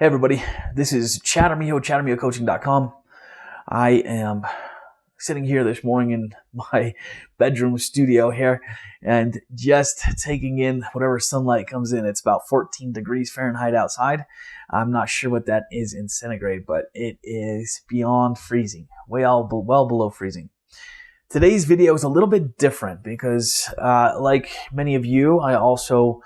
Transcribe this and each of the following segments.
Hey everybody, this is Armijo, ChatArmijoCoaching.com. I am sitting here this morning in my bedroom studio here and just taking in whatever sunlight comes in. It's about 14 degrees Fahrenheit outside. I'm not sure what that is in centigrade, but it is beyond freezing, well below freezing. Today's video is a little bit different because like many of you, I also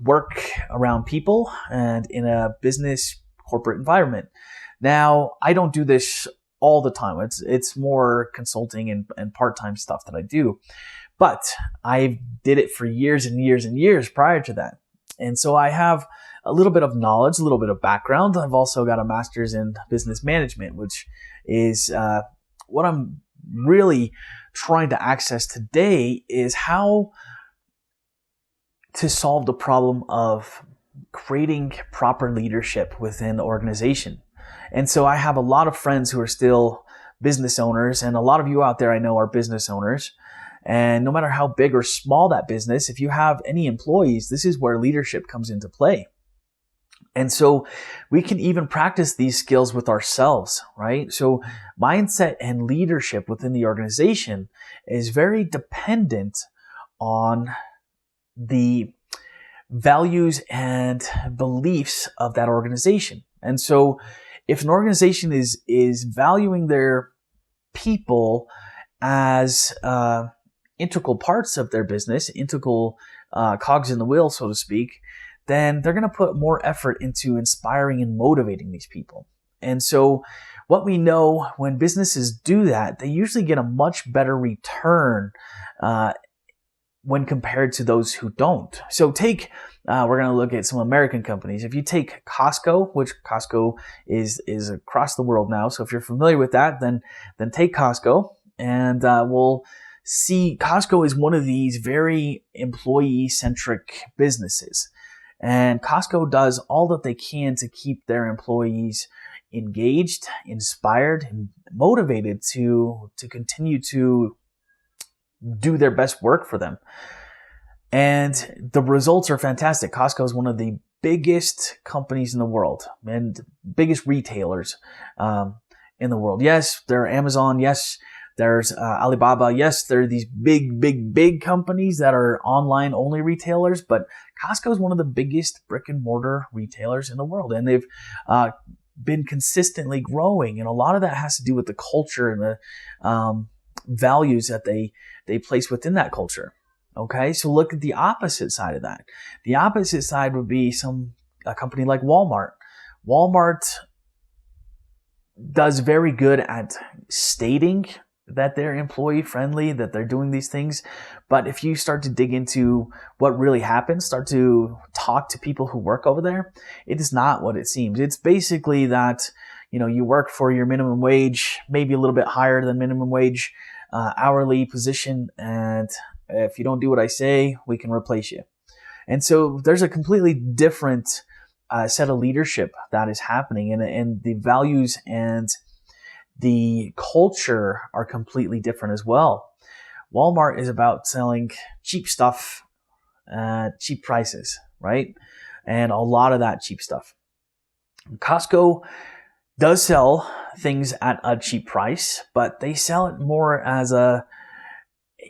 work around people and in a business corporate environment. Now, I don't do this all the time. It's more consulting and part-time stuff that I do. But I did it for years and years and years prior to that. And so I have a little bit of knowledge, a little bit of background. I've also got a master's in business management, which is what I'm really trying to access today is how to solve the problem of creating proper leadership within the organization. And so I have a lot of friends who are still business owners, and a lot of you out there I know are business owners. And no matter how big or small that business, if you have any employees, this is where leadership comes into play. And so we can even practice these skills with ourselves, right? So mindset and leadership within the organization is very dependent on the values and beliefs of that organization. And so if an organization is valuing their people as integral parts of their business, integral cogs in the wheel, so to speak, then they're going to put more effort into inspiring and motivating these people. And so what we know when businesses do that, they usually get a much better return when compared to those who don't. So we're going to look at some American companies. If you take Costco, which Costco is across the world now. So if you're familiar with that, then take Costco, and we'll see Costco is one of these very employee-centric businesses. And Costco does all that they can to keep their employees engaged, inspired, and motivated to continue to do their best work for them. And the results are fantastic. Costco is one of the biggest companies in the world and biggest retailers in the world. Yes, there are Amazon. Yes, there's Alibaba. Yes, there are these big companies that are online only retailers, but Costco is one of the biggest brick and mortar retailers in the world. And they've been consistently growing. And a lot of that has to do with the culture and the values that they place within that culture. Okay, so look at the opposite side of that. The opposite side would be a company like Walmart. Walmart does very good at stating that they're employee friendly, that they're doing these things. But if you start to dig into what really happens, start to talk to people who work over there, it is not what it seems. It's basically that, you work for your minimum wage, maybe a little bit higher than minimum wage, hourly position, and if you don't do what I say, we can replace you. And so there's a completely different set of leadership that is happening, and the values and the culture are completely different as well. Walmart is about selling cheap stuff at cheap prices, right? And a lot of that cheap stuff. Costco does sell things at a cheap price, but they sell it more as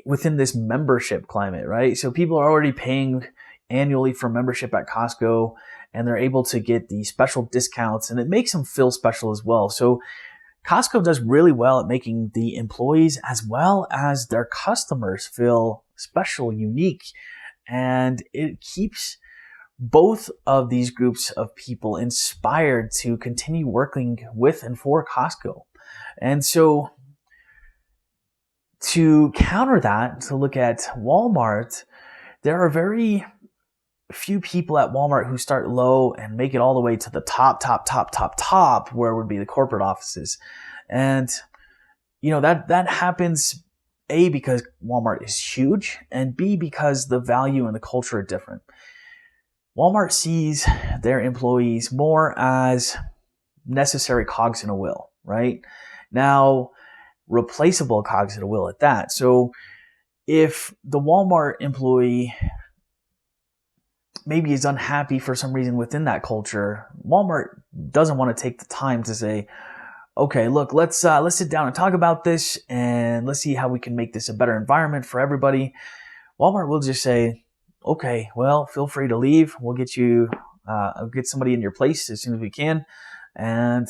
within this membership climate, right? So people are already paying annually for membership at Costco, and they're able to get the special discounts, and it makes them feel special as well. So Costco does really well at making the employees as well as their customers feel special, unique, and it keeps both of these groups of people inspired to continue working with and for Costco. And so to counter that, to look at Walmart, there are very few people at Walmart who start low and make it all the way to the top, where would be the corporate offices. And, that happens, A, because Walmart is huge, and B, because the value and the culture are different. Walmart sees their employees more as necessary cogs in a wheel, right? Now, replaceable cogs in a wheel at that. So if the Walmart employee maybe is unhappy for some reason within that culture, Walmart doesn't want to take the time to say, okay, look, let's sit down and talk about this, and let's see how we can make this a better environment for everybody. Walmart will just say, okay, well, feel free to leave. We'll get you, get somebody in your place as soon as we can, and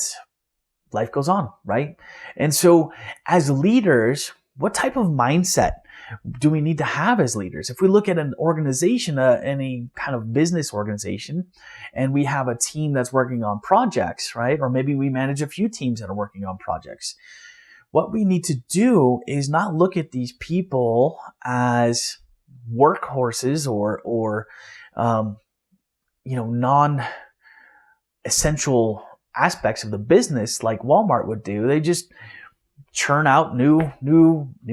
life goes on, right? And so as leaders, what type of mindset do we need to have as leaders? If we look at an organization, any kind of business organization, and we have a team that's working on projects, right? Or maybe we manage a few teams that are working on projects. What we need to do is not look at these people as workhorses or non-essential aspects of the business like Walmart would do. They just churn out new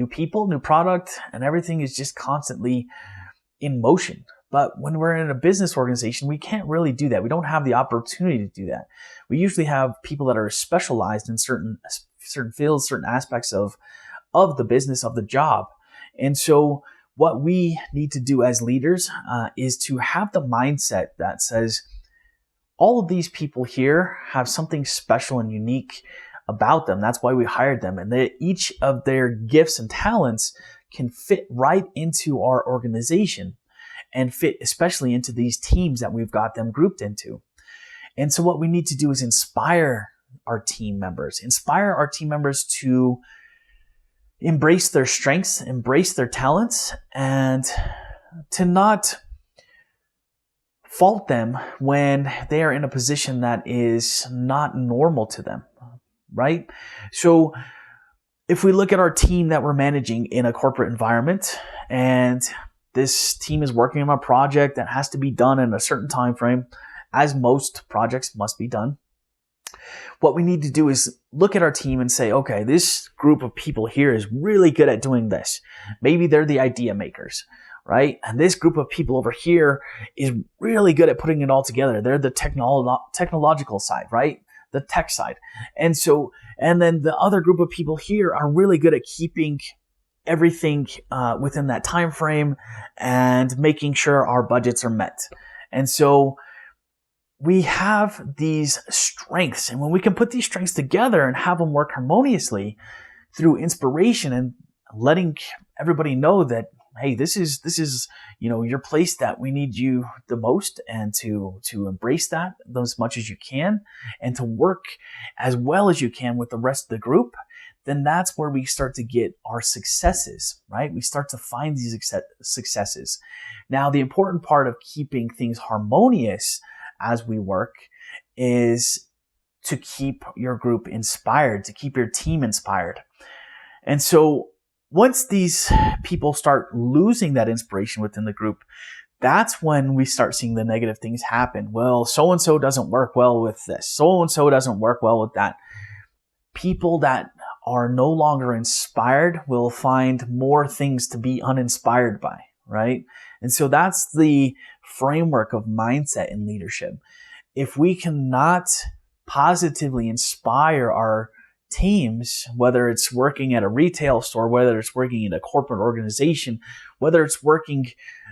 people, new product, and everything is just constantly in motion. But when we're in a business organization, we can't really do that. We don't have the opportunity to do that. We usually have people that are specialized in certain fields, certain aspects of the business, of the job. And so what we need to do as leaders is to have the mindset that says, all of these people here have something special and unique about them. That's why we hired them. And each of their gifts and talents can fit right into our organization and fit especially into these teams that we've got them grouped into. And so what we need to do is inspire our team members to embrace their strengths, embrace their talents, and to not fault them when they are in a position that is not normal to them, right? So if we look at our team that we're managing in a corporate environment, and this team is working on a project that has to be done in a certain time frame, as most projects must be done, what we need to do is look at our team and say, okay, this group of people here is really good at doing this. Maybe they're the idea makers, right? And this group of people over here is really good at putting it all together. They're the technological side, right? The tech side. And then the other group of people here are really good at keeping everything within that time frame and making sure our budgets are met. And so we have these strengths, and when we can put these strengths together and have them work harmoniously through inspiration and letting everybody know that, hey, this is your place, that we need you the most, and to embrace that as much as you can and to work as well as you can with the rest of the group, then that's where we start to get our successes, right? We start to find these successes. Now, the important part of keeping things harmonious as we work is to keep your group inspired, to keep your team inspired. And so once these people start losing that inspiration within the group, that's when we start seeing the negative things happen. Well, so-and-so doesn't work well with this. So-and-so doesn't work well with that. People that are no longer inspired will find more things to be uninspired by, right? And so that's the framework of mindset in leadership. If we cannot positively inspire our teams, whether it's working at a retail store, whether it's working in a corporate organization, whether it's working,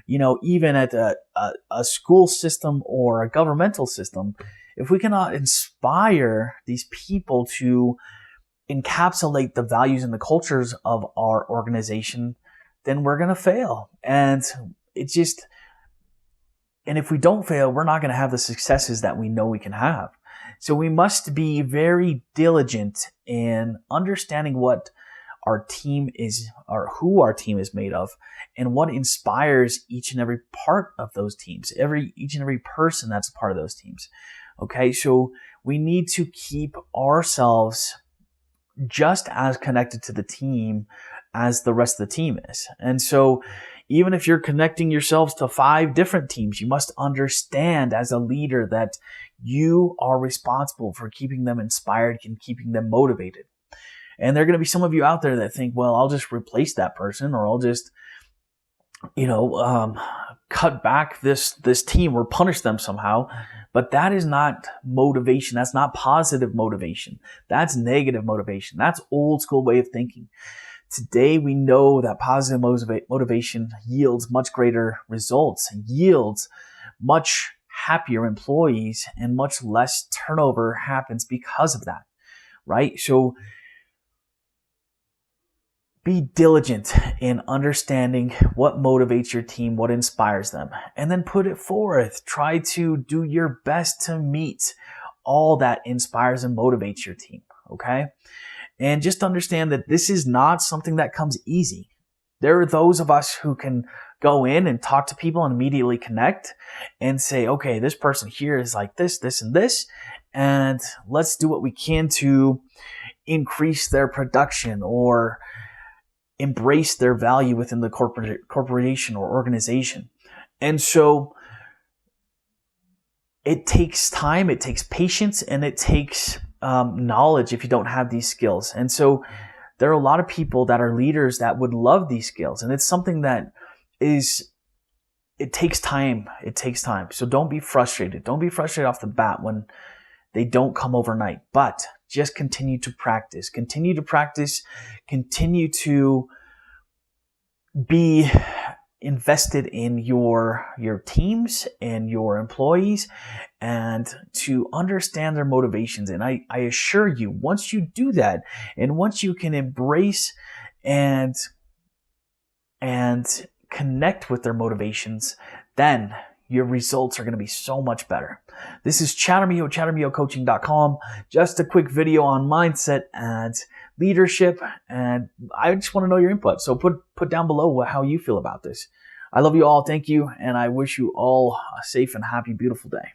even at a school system or a governmental system, if we cannot inspire these people to encapsulate the values and the cultures of our organization, then we're going to fail. And if we don't fail, we're not going to have the successes that we know we can have. So we must be very diligent in understanding what our team is, or who our team is made of, and what inspires each and every part of those teams, each and every person that's a part of those teams. Okay, so we need to keep ourselves just as connected to the team as the rest of the team is. And so even if you're connecting yourselves to 5 different teams, you must understand as a leader that you are responsible for keeping them inspired and keeping them motivated. And there are going to be some of you out there that think, well, I'll just replace that person, or I'll just, cut back this team or punish them somehow. But that is not motivation. That's not positive motivation. That's negative motivation. That's old school way of thinking. Today, we know that positive motivation yields much greater results and yields much happier employees and much less turnover happens because of that, right? So be diligent in understanding what motivates your team, what inspires them, and then put it forth. Try to do your best to meet all that inspires and motivates your team, okay? And just understand that this is not something that comes easy. There are those of us who can go in and talk to people and immediately connect and say, okay, this person here is like this, this, and this, and let's do what we can to increase their production or embrace their value within the corporation or organization. And so it takes time, it takes patience, and it takes knowledge if you don't have these skills. And so there are a lot of people that are leaders that would love these skills. And it's something that it takes time. It takes time. So don't be frustrated. Don't be frustrated off the bat when they don't come overnight, but just continue to practice, continue to be invested in your teams and your employees and to understand their motivations. And I assure you, once you do that and once you can embrace and connect with their motivations, then your results are going to be so much better. This is Armijo, ChatArmijoCoaching.com. Just a quick video on mindset and leadership, and I just want to know your input. So put down below how you feel about this. I love you all. Thank you, and I wish you all a safe and happy, beautiful day.